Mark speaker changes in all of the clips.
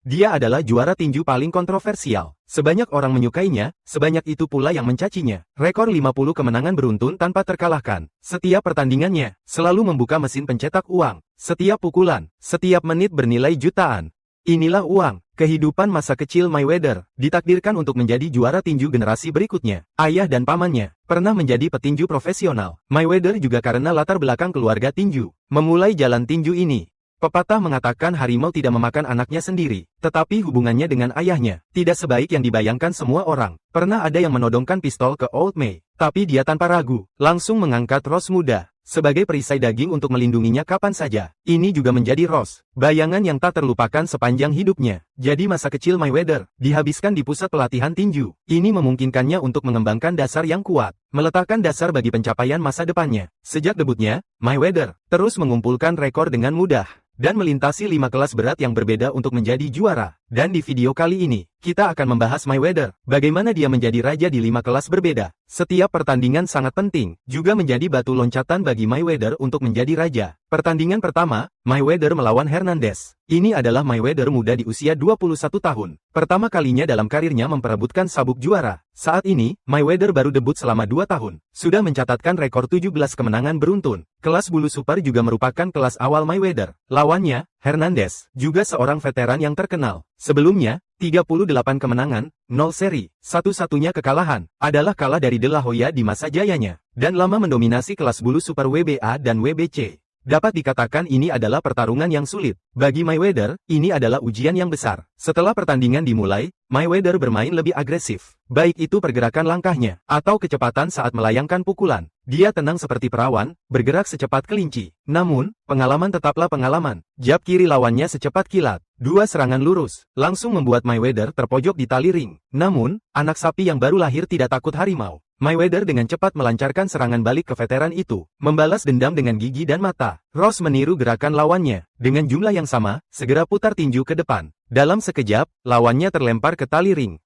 Speaker 1: Dia adalah juara tinju paling kontroversial. Sebanyak orang menyukainya, sebanyak itu pula yang mencacinya. Rekor 50 kemenangan beruntun tanpa terkalahkan. Setiap pertandingannya selalu membuka mesin pencetak uang. Setiap pukulan, setiap menit bernilai jutaan. Inilah uang. Kehidupan masa kecil Mayweather ditakdirkan untuk menjadi juara tinju generasi berikutnya. Ayah dan pamannya pernah menjadi petinju profesional. Mayweather juga karena latar belakang keluarga tinju memulai jalan tinju ini. Pepatah mengatakan harimau tidak memakan anaknya sendiri, tetapi hubungannya dengan ayahnya tidak sebaik yang dibayangkan semua orang. Pernah ada yang menodongkan pistol ke Old May, tapi dia tanpa ragu langsung mengangkat Ross muda sebagai perisai daging untuk melindunginya kapan saja. Ini juga menjadi Ross, bayangan yang tak terlupakan sepanjang hidupnya. Jadi masa kecil Mayweather dihabiskan di pusat pelatihan tinju. Ini memungkinkannya untuk mengembangkan dasar yang kuat, meletakkan dasar bagi pencapaian masa depannya. Sejak debutnya, Mayweather terus mengumpulkan rekor dengan mudah dan melintasi 5 kelas berat yang berbeda untuk menjadi juara. Dan di video kali ini, kita akan membahas Mayweather, bagaimana dia menjadi raja di 5 kelas berbeda. Setiap pertandingan sangat penting, juga menjadi batu loncatan bagi Mayweather untuk menjadi raja. Pertandingan pertama, Mayweather melawan Hernandez. Ini adalah Mayweather muda di usia 21 tahun. Pertama kalinya dalam karirnya memperebutkan sabuk juara. Saat ini, Mayweather baru debut selama 2 tahun. Sudah mencatatkan rekor 17 kemenangan beruntun. Kelas bulu super juga merupakan kelas awal Mayweather. Lawannya, Hernandez, juga seorang veteran yang terkenal. Sebelumnya, 38 kemenangan, 0 seri. Satu-satunya kekalahan adalah kalah dari De La Hoya di masa jayanya, dan lama mendominasi kelas bulu super WBA dan WBC. Dapat dikatakan ini adalah pertarungan yang sulit. Bagi Mayweather, ini adalah ujian yang besar. Setelah pertandingan dimulai, Mayweather bermain lebih agresif. Baik itu pergerakan langkahnya, atau kecepatan saat melayangkan pukulan. Dia tenang seperti perawan, bergerak secepat kelinci. Namun, pengalaman tetaplah pengalaman. Jab kiri lawannya secepat kilat. 2 serangan lurus, langsung membuat Mayweather terpojok di tali ring. Namun, anak sapi yang baru lahir tidak takut harimau. Mayweather dengan cepat melancarkan serangan balik ke veteran itu, membalas dendam dengan gigi dan mata. Ross meniru gerakan lawannya. Dengan jumlah yang sama, segera putar tinju ke depan. Dalam sekejap, lawannya terlempar ke tali ring.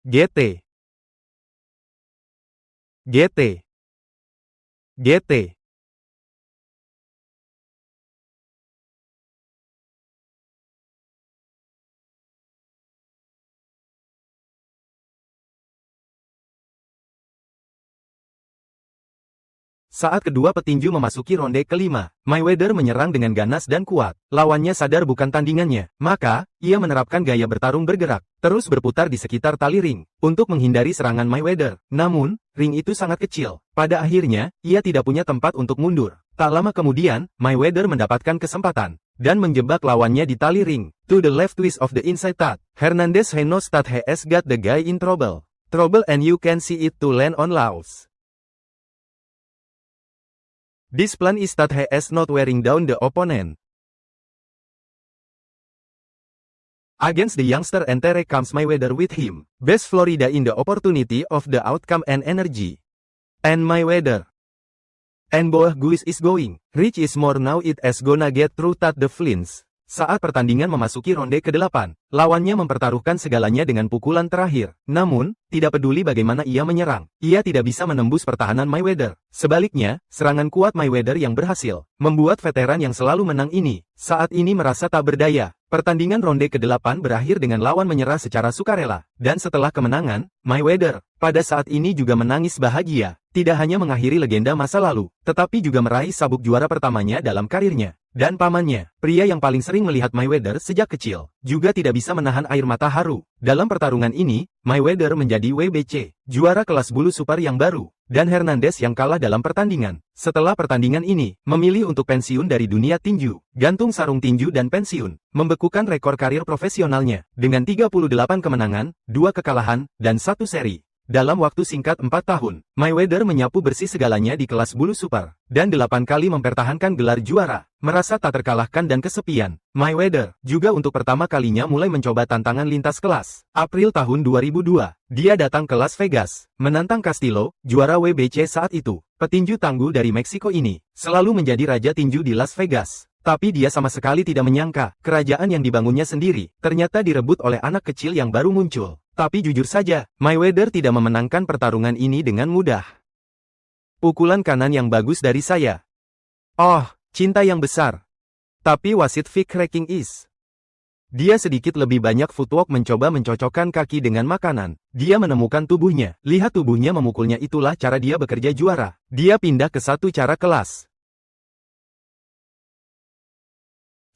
Speaker 1: GT. GT. GT. Saat kedua petinju memasuki ronde kelima, Mayweather menyerang dengan ganas dan kuat. Lawannya sadar bukan tandingannya, maka, ia menerapkan gaya bertarung bergerak, terus berputar di sekitar tali ring, untuk menghindari serangan Mayweather. Namun, ring itu sangat kecil. Pada akhirnya, ia tidak punya tempat untuk mundur. Tak lama kemudian, Mayweather mendapatkan kesempatan, dan menjebak lawannya di tali ring. To the left twist of the inside thud. Hernandez knows that he has got the guy in trouble. Trouble and you can see it to land on Laos. This plan is that he is not wearing down the opponent. Against the youngster Entere comes Mayweather with him. Best Florida in the opportunity of the outcome and energy. And Mayweather. And boah guys is going. Rich is more now it is gonna get through that the flints. Saat pertandingan memasuki ronde ke-8, lawannya mempertaruhkan segalanya dengan pukulan terakhir. Namun, tidak peduli bagaimana ia menyerang, ia tidak bisa menembus pertahanan Mayweather. Sebaliknya, serangan kuat Mayweather yang berhasil membuat veteran yang selalu menang ini saat ini merasa tak berdaya. Pertandingan ronde ke-8 berakhir dengan lawan menyerah secara sukarela. Dan setelah kemenangan, Mayweather pada saat ini juga menangis bahagia. Tidak hanya mengakhiri legenda masa lalu, tetapi juga meraih sabuk juara pertamanya dalam karirnya. Dan pamannya, pria yang paling sering melihat Mayweather sejak kecil, juga tidak bisa menahan air mata haru. Dalam pertarungan ini, Mayweather menjadi WBC, juara kelas bulu super yang baru, dan Hernandez yang kalah dalam pertandingan. Setelah pertandingan ini, memilih untuk pensiun dari dunia tinju, gantung sarung tinju dan pensiun, membekukan rekor karir profesionalnya, dengan 38 kemenangan, 2 kekalahan, dan 1 seri. Dalam waktu singkat 4 tahun, Mayweather menyapu bersih segalanya di kelas bulu super, dan 8 kali mempertahankan gelar juara. Merasa tak terkalahkan dan kesepian, Mayweather juga untuk pertama kalinya mulai mencoba tantangan lintas kelas. April tahun 2002, dia datang ke Las Vegas, menantang Castillo, juara WBC saat itu. Petinju tangguh dari Meksiko ini, selalu menjadi raja tinju di Las Vegas. Tapi dia sama sekali tidak menyangka, kerajaan yang dibangunnya sendiri, ternyata direbut oleh anak kecil yang baru muncul. Tapi jujur saja, Mayweather tidak memenangkan pertarungan ini dengan mudah. Pukulan kanan yang bagus dari saya. Oh, cinta yang besar. Tapi wasit Vic Cracking is. Dia sedikit lebih banyak footwork mencoba mencocokkan kaki dengan makanan. Dia menemukan tubuhnya. Lihat tubuhnya memukulnya, itulah cara dia bekerja juara. Dia pindah ke satu cara kelas.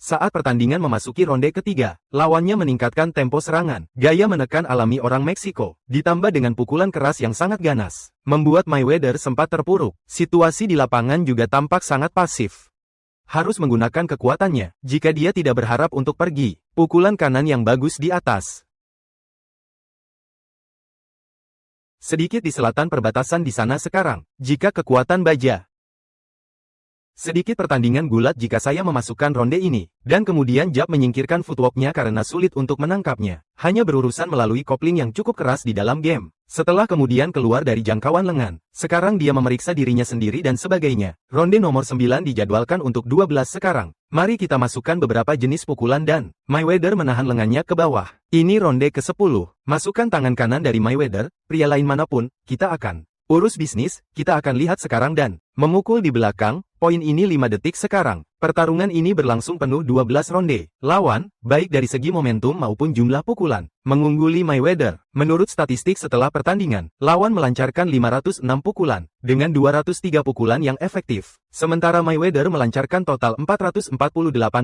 Speaker 1: Saat pertandingan memasuki ronde ketiga, lawannya meningkatkan tempo serangan. Gaya menekan alami orang Meksiko, ditambah dengan pukulan keras yang sangat ganas, membuat Mayweather sempat terpuruk. Situasi di lapangan juga tampak sangat pasif. Harus menggunakan kekuatannya, jika dia tidak berharap untuk pergi. Pukulan kanan yang bagus di atas. Sedikit di selatan perbatasan di sana sekarang, jika kekuatan baja. Sedikit pertandingan gulat jika saya memasukkan ronde ini, dan kemudian Jab menyingkirkan footworknya karena sulit untuk menangkapnya. Hanya berurusan melalui kopling yang cukup keras di dalam game. Setelah kemudian keluar dari jangkauan lengan, sekarang dia memeriksa dirinya sendiri dan sebagainya. Ronde nomor 9 dijadwalkan untuk 12 sekarang. Mari kita masukkan beberapa jenis pukulan dan Mayweather menahan lengannya ke bawah. Ini ronde ke-10. Masukkan tangan kanan dari Mayweather, pria lain manapun, kita akan urus bisnis, kita akan lihat sekarang dan memukul di belakang. Poin ini 5 detik sekarang. Pertarungan ini berlangsung penuh 12 ronde. Lawan, baik dari segi momentum maupun jumlah pukulan, mengungguli Mayweather. Menurut statistik setelah pertandingan, lawan melancarkan 506 pukulan, dengan 203 pukulan yang efektif. Sementara Mayweather melancarkan total 448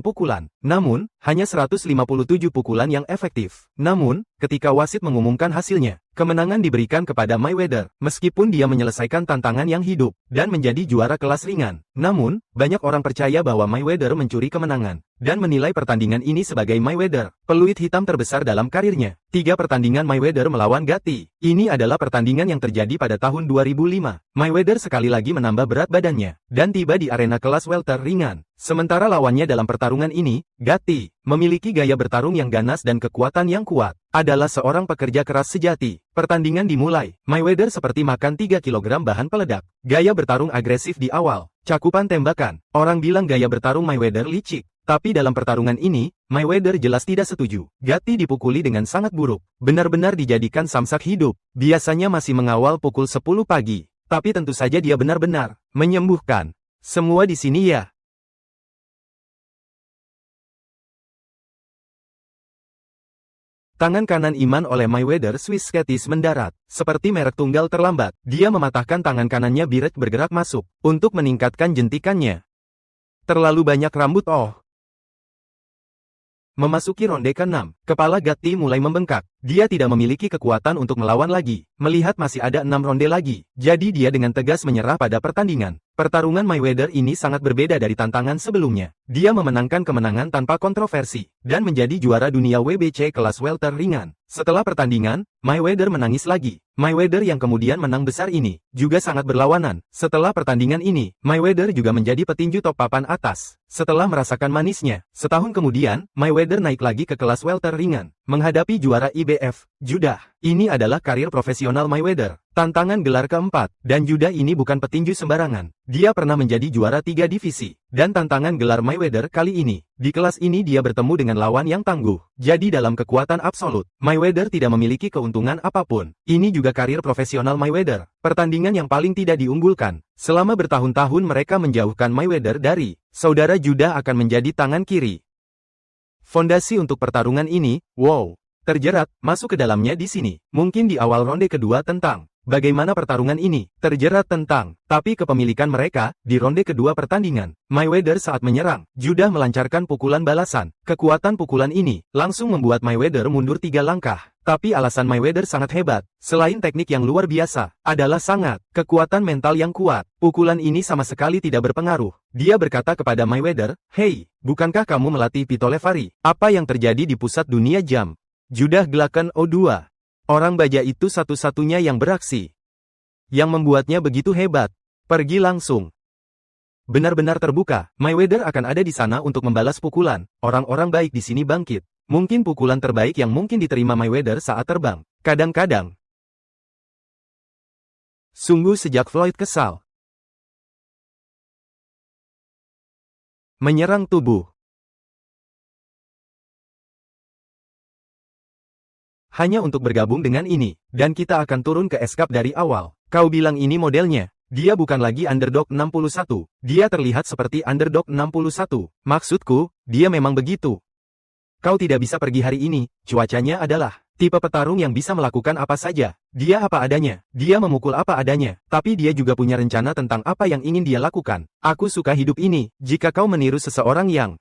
Speaker 1: pukulan, namun, hanya 157 pukulan yang efektif. Namun, ketika wasit mengumumkan hasilnya, kemenangan diberikan kepada Mayweather, meskipun dia menyelesaikan tantangan yang hidup, dan menjadi juara kelas ringan. Namun, banyak orang percaya bahwa Mayweather mencuri kemenangan, dan menilai pertandingan ini sebagai Mayweather peluit hitam terbesar dalam karirnya. 3 pertandingan Mayweather melawan Gatti. Ini adalah pertandingan yang terjadi pada tahun 2005. Mayweather sekali lagi menambah berat badannya, dan tiba di arena kelas welter ringan. Sementara lawannya dalam pertarungan ini, Gatti, memiliki gaya bertarung yang ganas dan kekuatan yang kuat. Adalah seorang pekerja keras sejati. Pertandingan dimulai. Mayweather seperti makan 3 kg bahan peledak. Gaya bertarung agresif di awal. Cakupan tembakan. Orang bilang gaya bertarung Mayweather licik. Tapi dalam pertarungan ini, Mayweather jelas tidak setuju. Gatti dipukuli dengan sangat buruk. Benar-benar dijadikan samsak hidup. Biasanya masih mengawal pukul 10 pagi. Tapi tentu saja dia benar-benar menyembuhkan. Semua di sini ya. Tangan kanan Iman oleh Mayweather Swiss Scottish mendarat. Seperti merek tunggal terlambat, dia mematahkan tangan kanannya Biret bergerak masuk, untuk meningkatkan jentikannya. Terlalu banyak rambut Memasuki ronde ke-6, kepala Gatti mulai membengkak. Dia tidak memiliki kekuatan untuk melawan lagi. Melihat masih ada 6 ronde lagi, jadi dia dengan tegas menyerah pada pertandingan. Pertarungan Mayweather ini sangat berbeda dari tantangan sebelumnya. Dia memenangkan kemenangan tanpa kontroversi, dan menjadi juara dunia WBC kelas welter ringan. Setelah pertandingan, Mayweather menangis lagi. Mayweather yang kemudian menang besar ini, juga sangat berlawanan. Setelah pertandingan ini, Mayweather juga menjadi petinju top papan atas. Setelah merasakan manisnya, setahun kemudian, Mayweather naik lagi ke kelas welter ringan, menghadapi juara IBF, Judah. Ini adalah karir profesional Mayweather. Tantangan gelar keempat, dan Judah ini bukan petinju sembarangan. Dia pernah menjadi juara 3 divisi, dan tantangan gelar Mayweather kali ini. Di kelas ini dia bertemu dengan lawan yang tangguh. Jadi dalam kekuatan absolut, Mayweather tidak memiliki keuntungan apapun. Ini juga karir profesional Mayweather. Pertandingan yang paling tidak diunggulkan. Selama bertahun-tahun mereka menjauhkan Mayweather dari saudara Judah akan menjadi tangan kiri. Fondasi untuk pertarungan ini, terjerat, masuk ke dalamnya di sini. Mungkin di awal ronde kedua tentang bagaimana pertarungan ini terjerat tentang, tapi kepemilikan mereka di ronde kedua pertandingan. Mayweather saat menyerang, Judah melancarkan pukulan balasan. Kekuatan pukulan ini langsung membuat Mayweather mundur 3 langkah. Tapi alasan Mayweather sangat hebat, selain teknik yang luar biasa, adalah sangat kekuatan mental yang kuat. Pukulan ini sama sekali tidak berpengaruh. Dia berkata kepada Mayweather, "Hei, bukankah kamu melatih Pitolevari? Apa yang terjadi di pusat dunia jam?" Judah gelakan O2. Orang baja itu satu-satunya yang beraksi. Yang membuatnya begitu hebat. Pergi langsung. Benar-benar terbuka, Mayweather akan ada di sana untuk membalas pukulan. Orang-orang baik di sini bangkit. Mungkin pukulan terbaik yang mungkin diterima Mayweather saat terbang. Kadang-kadang. Sungguh sejak Floyd kesal. Menyerang tubuh. Hanya untuk bergabung dengan ini, dan kita akan turun ke escape dari awal. Kau bilang ini modelnya. Dia bukan lagi underdog 61. Dia terlihat seperti underdog 61. Maksudku, dia memang begitu. Kau tidak bisa pergi hari ini, cuacanya adalah tipe petarung yang bisa melakukan apa saja. Dia apa adanya, dia memukul apa adanya, tapi dia juga punya rencana tentang apa yang ingin dia lakukan. Aku suka hidup ini. Jika kau meniru seseorang yang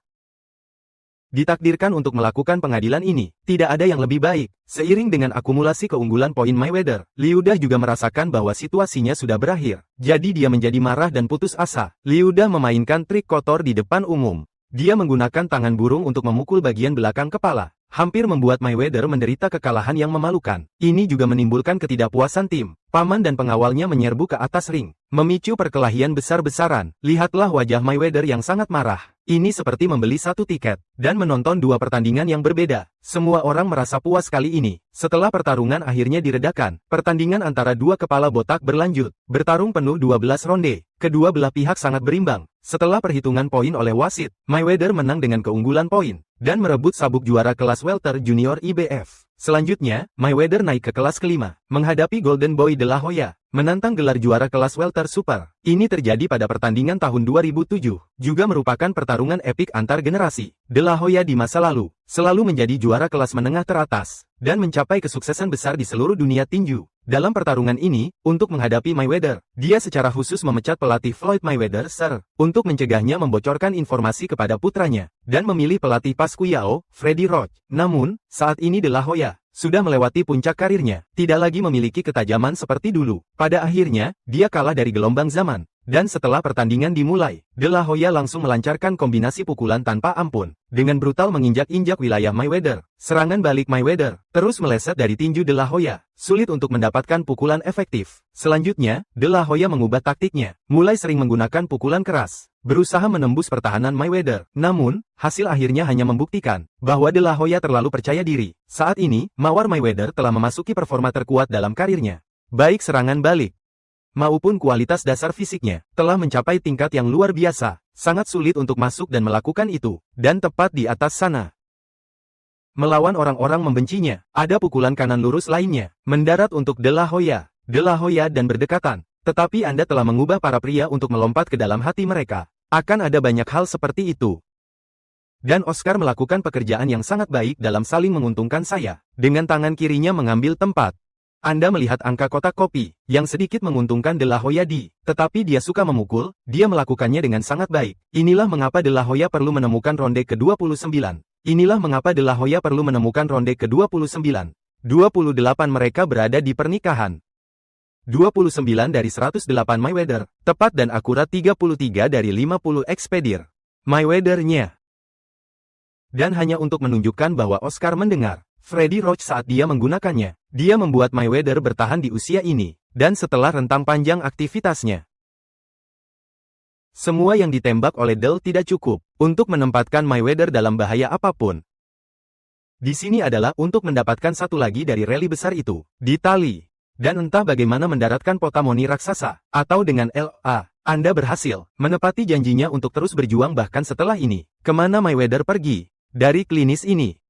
Speaker 1: ditakdirkan untuk melakukan pengadilan ini, tidak ada yang lebih baik. Seiring dengan akumulasi keunggulan poin Mayweather, Liuda juga merasakan bahwa situasinya sudah berakhir. Jadi dia menjadi marah dan putus asa. Liuda memainkan trik kotor di depan umum. Dia menggunakan tangan burung untuk memukul bagian belakang kepala, hampir membuat Mayweather menderita kekalahan yang memalukan. Ini juga menimbulkan ketidakpuasan tim. Paman dan pengawalnya menyerbu ke atas ring, memicu perkelahian besar-besaran. Lihatlah wajah Mayweather yang sangat marah. Ini seperti membeli satu tiket dan menonton dua pertandingan yang berbeda. Semua orang merasa puas kali ini. Setelah pertarungan akhirnya diredakan, pertandingan antara dua kepala botak berlanjut. Bertarung penuh 12 ronde. Kedua belah pihak sangat berimbang. Setelah perhitungan poin oleh wasit, Mayweather menang dengan keunggulan poin dan merebut sabuk juara kelas welter junior IBF. Selanjutnya, Mayweather naik ke kelas kelima, menghadapi Golden Boy De La Hoya, menantang gelar juara kelas welter super. Ini terjadi pada pertandingan tahun 2007, juga merupakan pertarungan epik antar generasi. De La Hoya di masa lalu, selalu menjadi juara kelas menengah teratas, dan mencapai kesuksesan besar di seluruh dunia tinju. Dalam pertarungan ini, untuk menghadapi Mayweather, dia secara khusus memecat pelatih Floyd Mayweather Sr. untuk mencegahnya membocorkan informasi kepada putranya, dan memilih pelatih Pacquiao, Freddie Roach. Namun, saat ini De La Hoya sudah melewati puncak karirnya, tidak lagi memiliki ketajaman seperti dulu. Pada akhirnya, dia kalah dari gelombang zaman. Dan setelah pertandingan dimulai, De La Hoya langsung melancarkan kombinasi pukulan tanpa ampun, dengan brutal menginjak-injak wilayah Mayweather. Serangan balik Mayweather terus meleset dari tinju De La Hoya, sulit untuk mendapatkan pukulan efektif. Selanjutnya, De La Hoya mengubah taktiknya, mulai sering menggunakan pukulan keras, berusaha menembus pertahanan Mayweather. Namun, hasil akhirnya hanya membuktikan bahwa De La Hoya terlalu percaya diri. Saat ini, mawar Mayweather telah memasuki performa terkuat dalam karirnya. Baik serangan balik maupun kualitas dasar fisiknya, telah mencapai tingkat yang luar biasa. Sangat sulit untuk masuk dan melakukan itu. Dan tepat di atas sana, melawan orang-orang membencinya, ada pukulan kanan lurus lainnya, mendarat untuk De La Hoya. De La Hoya dan berdekatan. Tetapi Anda telah mengubah para pria untuk melompat ke dalam hati mereka. Akan ada banyak hal seperti itu. Dan Oscar melakukan pekerjaan yang sangat baik dalam saling menguntungkan saya. Dengan tangan kirinya mengambil tempat. Anda melihat angka kotak kopi, yang sedikit menguntungkan De La Hoya tetapi dia suka memukul, dia melakukannya dengan sangat baik. Inilah mengapa De La Hoya perlu menemukan ronde ke-29. Inilah mengapa De La Hoya perlu menemukan ronde ke-29. 28 mereka berada di pernikahan. 29 dari 108 Mayweather, tepat dan akurat 33 dari 50 ekspedir Mayweather-nya. Dan hanya untuk menunjukkan bahwa Oscar mendengar Freddie Roach saat dia menggunakannya, dia membuat Mayweather bertahan di usia ini, dan setelah rentang panjang aktivitasnya. Semua yang ditembak oleh Del tidak cukup untuk menempatkan Mayweather dalam bahaya apapun. Di sini adalah untuk mendapatkan satu lagi dari rally besar itu, di tali. Dan entah bagaimana mendaratkan Potamoni raksasa, atau dengan LA, Anda berhasil menepati janjinya untuk terus berjuang bahkan setelah ini. Kemana Mayweather pergi? Dari klinis ini.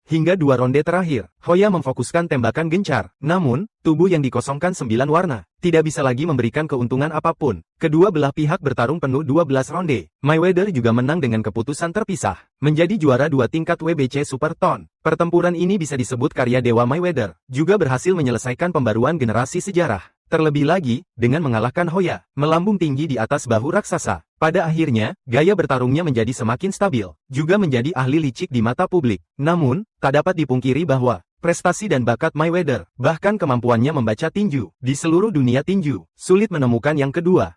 Speaker 1: Hingga dua ronde terakhir, Hoya memfokuskan tembakan gencar. Namun, tubuh yang dikosongkan 9 warna, tidak bisa lagi memberikan keuntungan apapun. Kedua belah pihak bertarung penuh 12 ronde. Mayweather juga menang dengan keputusan terpisah, menjadi juara 2 tingkat WBC Super Ton. Pertempuran ini bisa disebut karya Dewa Mayweather, juga berhasil menyelesaikan pembaruan generasi sejarah. Terlebih lagi, dengan mengalahkan Hoya, melambung tinggi di atas bahu raksasa. Pada akhirnya, gaya bertarungnya menjadi semakin stabil, juga menjadi ahli licik di mata publik. Namun, tak dapat dipungkiri bahwa prestasi dan bakat Mayweather, bahkan kemampuannya membaca tinju, di seluruh dunia tinju, sulit menemukan yang kedua.